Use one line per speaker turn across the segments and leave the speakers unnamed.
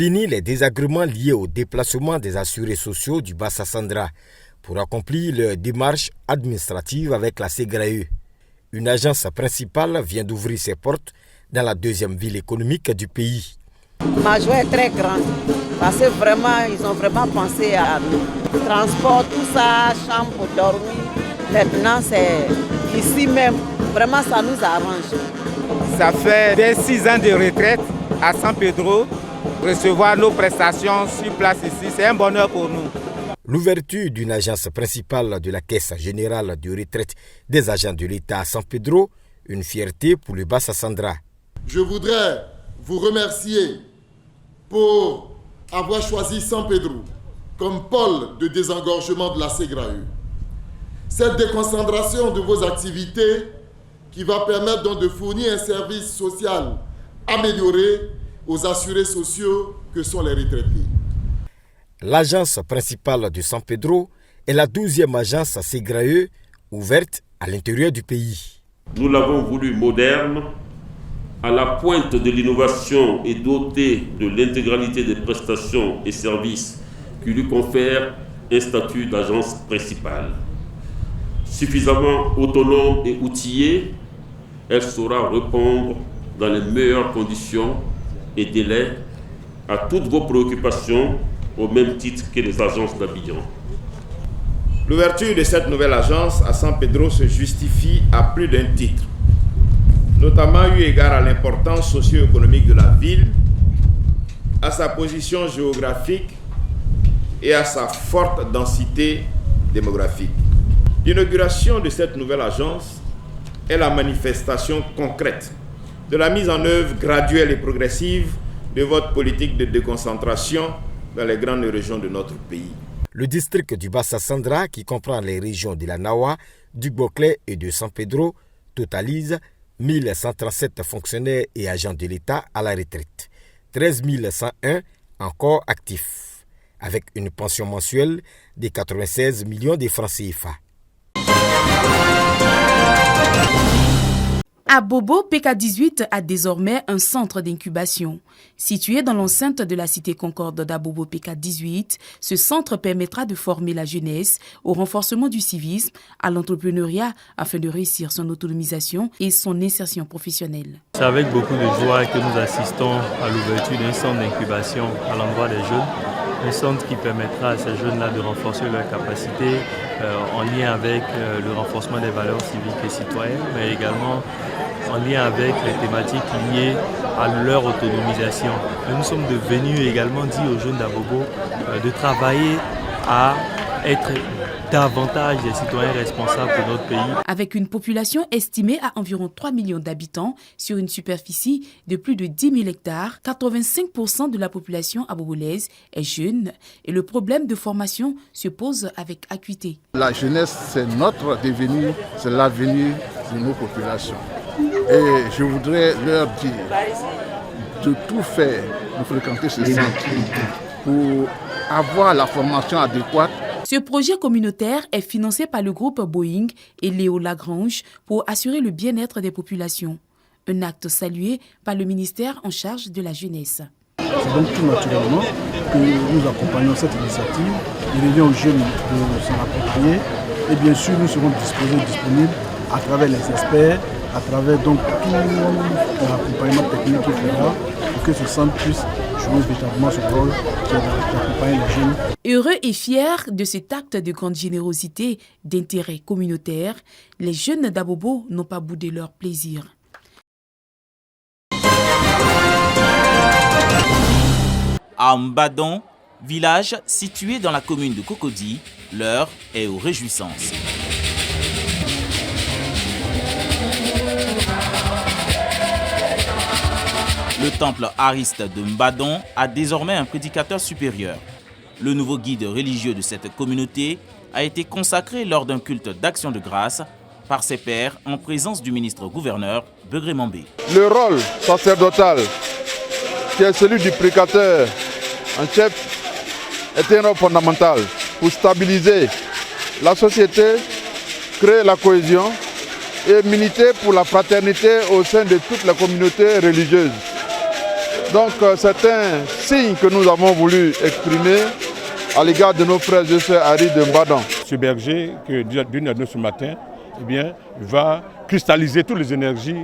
Fini les désagréments liés au déplacement des assurés sociaux du Bassa-Sandra pour accomplir leur démarche administrative avec la SEGRAE. Une agence principale vient d'ouvrir ses portes dans la deuxième ville économique du pays.
Ma joie est très grande parce que vraiment, ils ont vraiment pensé à nous. Transport, tout ça, chambre pour dormir. Maintenant, c'est ici même. Vraiment, ça nous arrange.
Ça fait 6 ans de retraite à San Pedro. Recevoir nos prestations sur place ici, c'est un bonheur pour nous.
L'ouverture d'une agence principale de la Caisse générale de retraite des agents de l'État à San Pedro, une fierté pour le Bassa-Sandra.
Je voudrais vous remercier pour avoir choisi San Pedro comme pôle de désengorgement de la SEGRAE. Cette déconcentration de vos activités qui va permettre donc de fournir un service social amélioré aux assurés sociaux que sont les retraités.
L'agence principale de San Pedro est la 12e agence SEGRAE ouverte à l'intérieur du pays.
Nous l'avons voulu moderne, à la pointe de l'innovation et dotée de l'intégralité des prestations et services qui lui confèrent un statut d'agence principale. Suffisamment autonome et outillée, elle saura répondre dans les meilleures conditions et délais à toutes vos préoccupations au même titre que les agences d'Abidjan.
L'ouverture de cette nouvelle agence à San Pedro se justifie à plus d'un titre, notamment eu égard à l'importance socio-économique de la ville, à sa position géographique et à sa forte densité démographique. L'inauguration de cette nouvelle agence est la manifestation concrète de la mise en œuvre graduelle et progressive de votre politique de déconcentration dans les grandes régions de notre pays.
Le district du Bassa-Sandra, qui comprend les régions de la Nawa, du Boclé et de San Pedro, totalise 1137 fonctionnaires et agents de l'État à la retraite, 13 101 encore actifs, avec une pension mensuelle de 96 millions de francs CFA.
Abobo PK18 a désormais un centre d'incubation. Situé dans l'enceinte de la cité Concorde d'Abobo PK18, ce centre permettra de former la jeunesse au renforcement du civisme, à l'entrepreneuriat afin de réussir son autonomisation et son insertion professionnelle.
C'est avec beaucoup de joie que nous assistons à l'ouverture d'un centre d'incubation à l'endroit des jeunes. Un centre qui permettra à ces jeunes-là de renforcer leurs capacités en lien avec le renforcement des valeurs civiques et citoyennes, mais également en lien avec les thématiques liées à leur autonomisation. Et nous sommes devenus également dire aux jeunes d'Abobo de travailler à être davantage des citoyens responsables de notre pays.
Avec une population estimée à environ 3 millions d'habitants sur une superficie de plus de 10 000 hectares, 85% de la population abobolaise est jeune et le problème de formation se pose avec acuité.
La jeunesse, c'est notre devenir, c'est l'avenir de nos populations. Et je voudrais leur dire de tout faire pour fréquenter ce centre, pour avoir la formation adéquate.
Ce projet communautaire est financé par le groupe Boeing et Léo Lagrange pour assurer le bien-être des populations. Un acte salué par le ministère en charge de la jeunesse.
C'est donc tout naturellement que nous accompagnons cette initiative. Il revient aux jeunes de s'en approprier et bien sûr nous serons disponibles à travers les experts, à travers donc tout l'accompagnement technique qu'il faudra pour que ce centre puisse jouer véritablement ce rôle qui est d'accompagner les jeunes.
Heureux et fiers de cet acte de grande générosité, d'intérêt communautaire, les jeunes d'Abobo n'ont pas boudé leur plaisir.
À Mbadon, village situé dans la commune de Cocody, l'heure est aux réjouissances. Le temple ariste de Mbadon a désormais un prédicateur supérieur. Le nouveau guide religieux de cette communauté a été consacré lors d'un culte d'action de grâce par ses pairs en présence du ministre-gouverneur Begré Mambé.
Le rôle sacerdotal, qui est celui du prédicateur en chef, est un rôle fondamental pour stabiliser la société, créer la cohésion et militer pour la fraternité au sein de toutes les communautés religieuses. Donc c'est un signe que nous avons voulu exprimer à l'égard de nos frères et sœurs Haris de Mbadon.
Ce berger que Dieu nous a donné ce matin, eh bien, va cristalliser toutes les énergies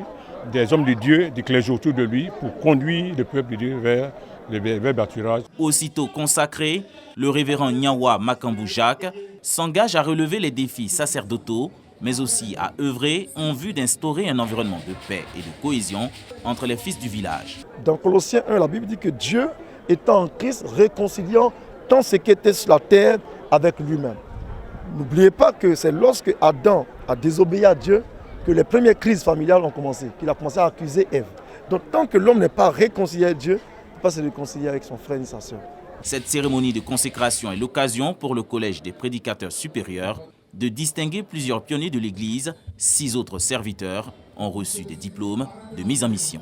des hommes de Dieu, des clergés autour de lui, pour conduire le peuple de Dieu vers le bâturage.
Aussitôt consacré, le révérend Nyawa Makambou Jacques s'engage à relever les défis sacerdotaux, mais aussi à œuvrer en vue d'instaurer un environnement de paix et de cohésion entre les fils du village.
Dans Colossiens 1, la Bible dit que Dieu étant en Christ, réconciliant tant ce qui était sur la terre avec lui-même. N'oubliez pas que c'est lorsque Adam a désobéi à Dieu que les premières crises familiales ont commencé, qu'il a commencé à accuser Ève. Donc tant que l'homme n'est pas réconcilié avec Dieu, il ne peut pas se réconcilier avec son frère et sa sœur.
Cette cérémonie de consécration est l'occasion pour le Collège des prédicateurs supérieurs de distinguer plusieurs pionniers de l'Église. 6 autres serviteurs ont reçu des diplômes de mise en mission.